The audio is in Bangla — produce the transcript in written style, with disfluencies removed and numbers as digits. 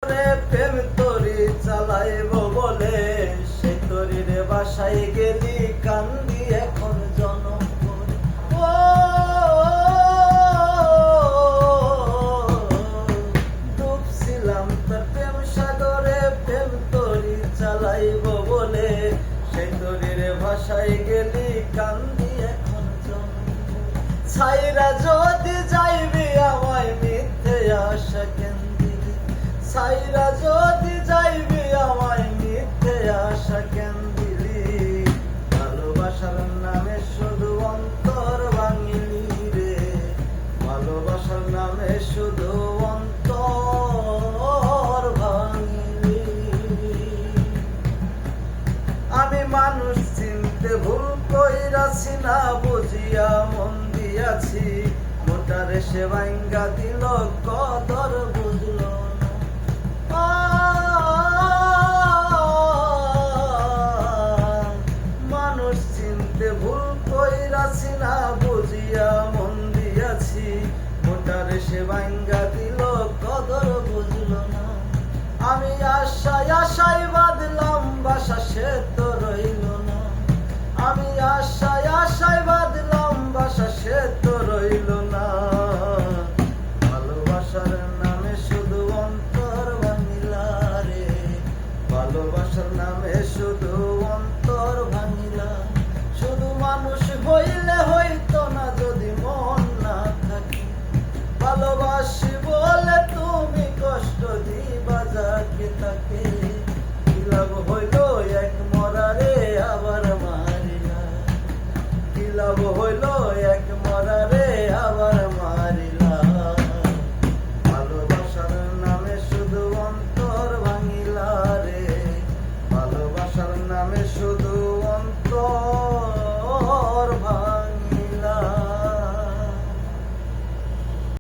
প্রেম তরি চালাইব বলে সেই তরির বাসায় গেলি কান্দি এখন জনম করে। ও ডুবছিলাম তার প্রেম সাগরে, প্রেম তরি চালাইব বলে সেই তরির ভাষায় গেলি কান্দি এখন জনম করে। ছাইরা যদি যাইবি আমায় মিথ্যে আশা কেন দিলি, ছাইরা যদি যাইবি আমায় মিথ্যে আশা কেন দিলি, ভালোবাসার নামে শুধু অন্তর ভাঙিলি রে, ভালোবাসার নামে শুধু অন্তর ভাঙিলি। আমি মানুষ চিনতে ভুল কইরাছি না বুঝিয়া মন দিয়াছি, মোটারে সে ভাঙ্গা দিল কদর বুঝল না। মানুষ চিনতে ভুল কইরাছি না বুঝিয়া মন দিয়াছি, মোটারে সে ভাঙ্গা দিল কদর বুঝল না। আমি আশায় আশায় বাঁধলাম বাসা সে তো রইল না, আমি আশায় আশায় বাঁধলাম বাসা সে তো রইল না। ভালোবাসার নামে শুধু অন্তর ভাঙিলা রে, ভালোবাসার নামে শুধু অন্তর ভাঙিলা। শুধু মানুষ হইলে হইতো না যদি মন না থাকে, ভালোবাসি বলে তুমি কষ্ট দিবা যাকে তাকে।